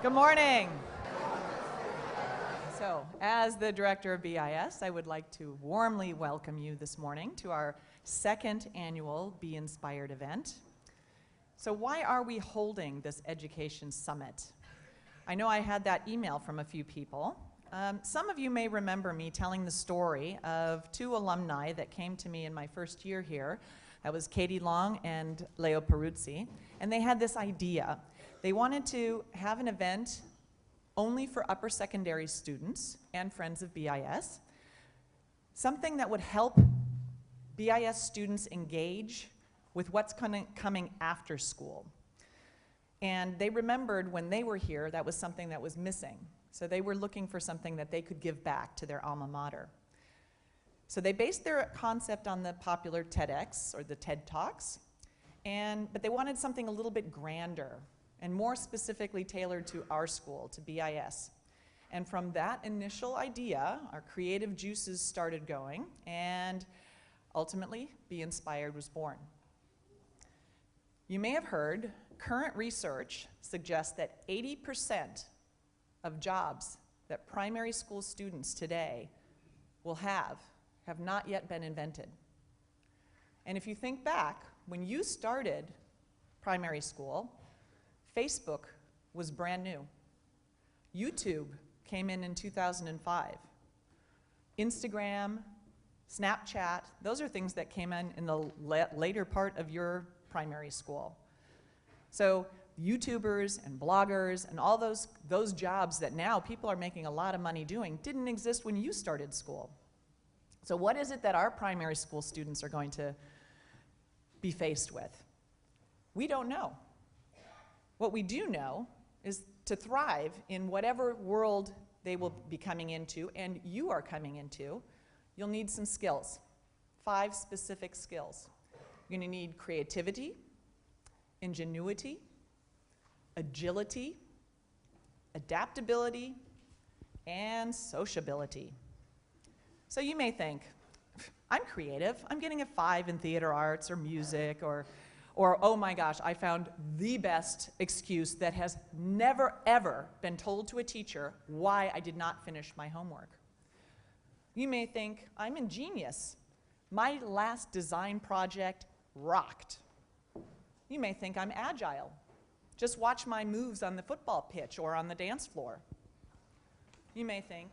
Good morning. So, as the director of BIS, I would like to warmly welcome you this morning to our second annual Be Inspired event. So why are we holding this education summit? I know I had that email from a few people. Some of you may remember me telling the story of two alumni that came to me in my first year here. That was Katie Long and Leo Peruzzi, and they had this idea. They wanted to have an event only for upper secondary students and friends of BIS, something that would help BIS students engage with what's coming after school. And they remembered when they were here, that was something that was missing. So they were looking for something that they could give back to their alma mater. So they based their concept on the popular TEDx, or the TED Talks, but they wanted something a little bit grander and more specifically tailored to our school, to BIS. And from that initial idea, our creative juices started going, and ultimately, Be Inspired was born. You may have heard, current research suggests that 80% of jobs that primary school students today will have not yet been invented. And if you think back, when you started primary school, Facebook was brand new. YouTube came in 2005. Instagram, Snapchat, those are things that came in the later part of your primary school. So YouTubers and bloggers and all those jobs that now people are making a lot of money doing didn't exist when you started school. So what is it that our primary school students are going to be faced with? We don't know. What we do know is to thrive in whatever world they will be coming into, and you are coming into, you'll need some skills, 5 specific skills. You're going to need creativity, ingenuity, agility, adaptability, and sociability. So you may think, I'm creative, I'm getting a 5 in theater arts or music, or oh my gosh, I found the best excuse that has never ever been told to a teacher why I did not finish my homework. You may think, I'm ingenious. My last design project rocked. You may think I'm agile. Just watch my moves on the football pitch or on the dance floor. You may think,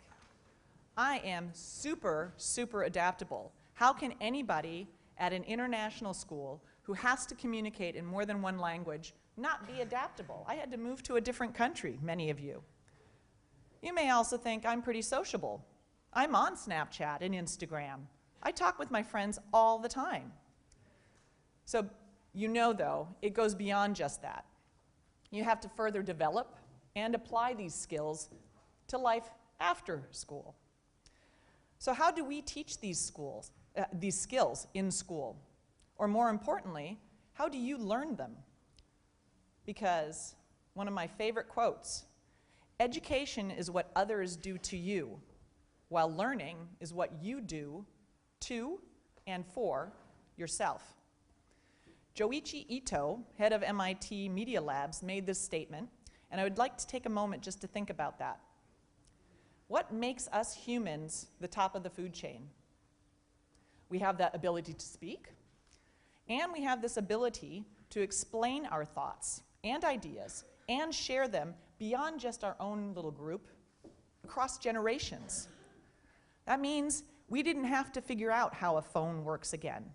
I am super, super adaptable. How can anybody at an international school who has to communicate in more than one language not be adaptable? I had to move to a different country, many of you. You may also think I'm pretty sociable. I'm on Snapchat and Instagram. I talk with my friends all the time. So you know, though, it goes beyond just that. You have to further develop and apply these skills to life after school. So how do we teach these skills in school? Or more importantly, how do you learn them? Because one of my favorite quotes, education is what others do to you, while learning is what you do to and for yourself. Joichi Ito, head of MIT Media Labs, made this statement, and I would like to take a moment just to think about that. What makes us humans the top of the food chain? We have that ability to speak, and we have this ability to explain our thoughts and ideas and share them beyond just our own little group, across generations. That means we didn't have to figure out how a phone works again.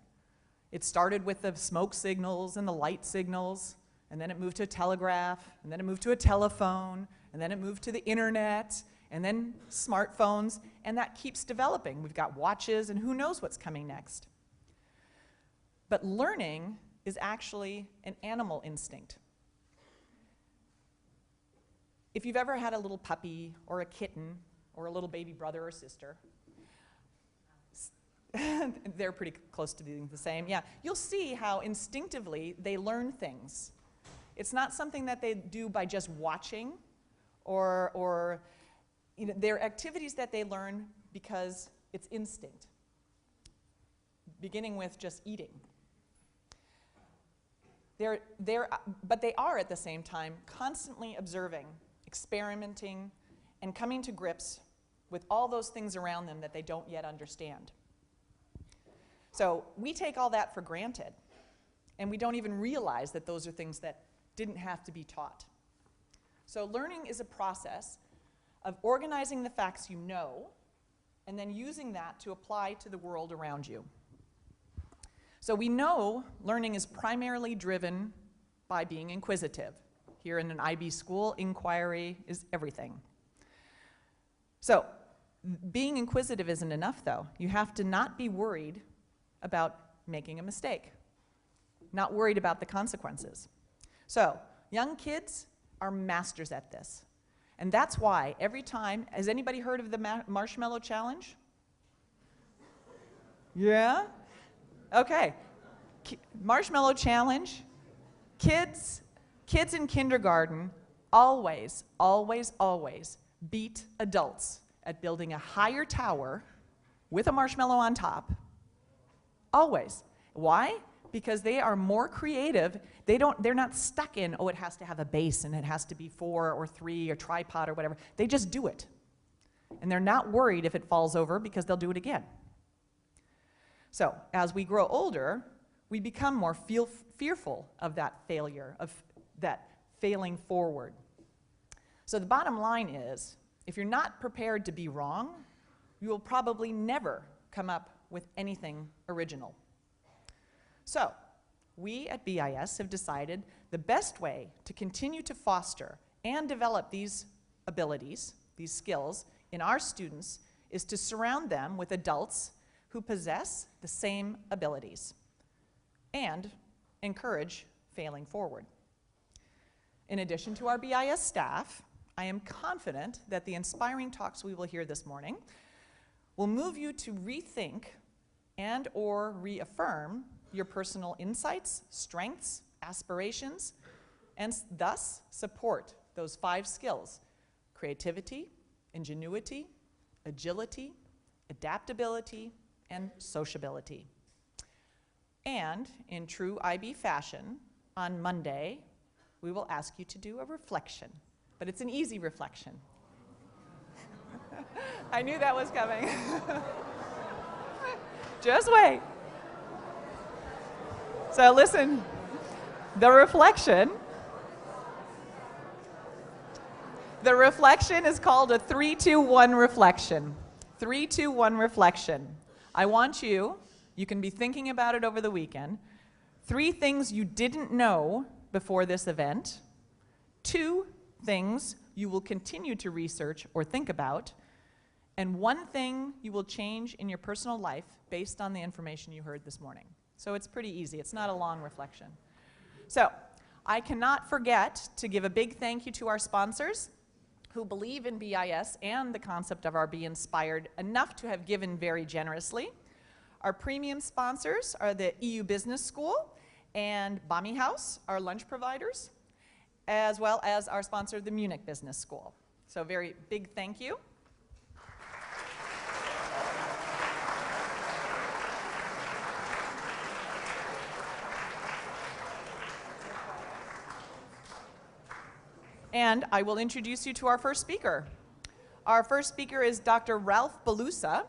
It started with the smoke signals and the light signals, and then it moved to a telegraph, and then it moved to a telephone, and then it moved to the internet, and then smartphones, and that keeps developing. We've got watches, and who knows what's coming next. But learning is actually an animal instinct. If you've ever had a little puppy or a kitten or a little baby brother or sister, they're pretty close to being the same, yeah, you'll see how instinctively they learn things. It's not something that they do by just watching or you know, they're activities that they learn because it's instinct, beginning with just eating. But they are at the same time constantly observing, experimenting, and coming to grips with all those things around them that they don't yet understand. So we take all that for granted, and we don't even realize that those are things that didn't have to be taught. So learning is a process of organizing the facts you know, and then using that to apply to the world around you. So we know learning is primarily driven by being inquisitive. Here in an IB school, inquiry is everything. So being inquisitive isn't enough, though. You have to not be worried about making a mistake, not worried about the consequences. So young kids are masters at this. And that's why every time, has anybody heard of the Marshmallow Challenge? Yeah? Okay. Marshmallow Challenge. Kids in kindergarten always, always, always beat adults at building a higher tower with a marshmallow on top. Always. Why? Because they are more creative. They're not stuck in, oh, it has to have a base and it has to be 4 or 3 or tripod or whatever. They just do it. And they're not worried if it falls over because they'll do it again. So as we grow older, we become more fearful of that failure, of that failing forward. So the bottom line is, if you're not prepared to be wrong, you will probably never come up with anything original. So, we at BIS have decided the best way to continue to foster and develop these abilities, these skills, in our students is to surround them with adults who possess the same abilities and encourage failing forward. In addition to our BIS staff, I am confident that the inspiring talks we will hear this morning will move you to rethink and/or reaffirm your personal insights, strengths, aspirations, and thus support those 5 skills: creativity, ingenuity, agility, adaptability, and sociability. And in true IB fashion, on Monday, we will ask you to do a reflection, but it's an easy reflection. I knew that was coming. Just wait. So listen, the reflection is called a 3-2-1 reflection. 3-2-1 reflection. I want you can be thinking about it over the weekend, 3 things you didn't know before this event, 2 things you will continue to research or think about, and 1 thing you will change in your personal life based on the information you heard this morning. So it's pretty easy. It's not a long reflection. So I cannot forget to give a big thank you to our sponsors who believe in BIS and the concept of our Be Inspired enough to have given very generously. Our premium sponsors are the EU Business School and Bami House, our lunch providers, as well as our sponsor, the Munich Business School. So very big thank you. And I will introduce you to our first speaker. Our first speaker is Dr. Ralph Palooza.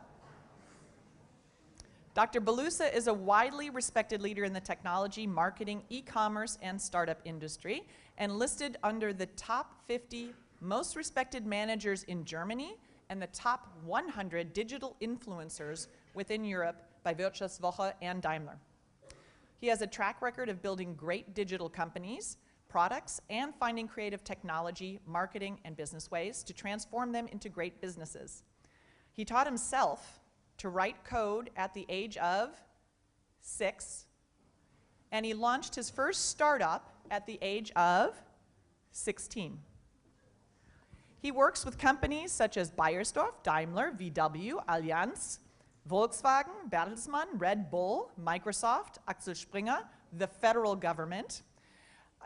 Dr. Palooza is a widely respected leader in the technology, marketing, e-commerce, and startup industry, and listed under the top 50 most respected managers in Germany and the top 100 digital influencers within Europe by Wirtschaftswoche and Daimler. He has a track record of building great digital companies, products, and finding creative technology, marketing, and business ways to transform them into great businesses. He taught himself to write code at the age of 6, and he launched his first startup at the age of 16. He works with companies such as Beiersdorf, Daimler, VW, Allianz, Volkswagen, Bertelsmann, Red Bull, Microsoft, Axel Springer, the federal government,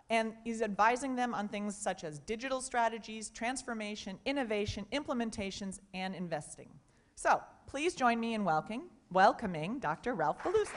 and he's advising them on things such as digital strategies, transformation, innovation, implementations, and investing. So please join me in welcoming Dr. Ralph Palooza.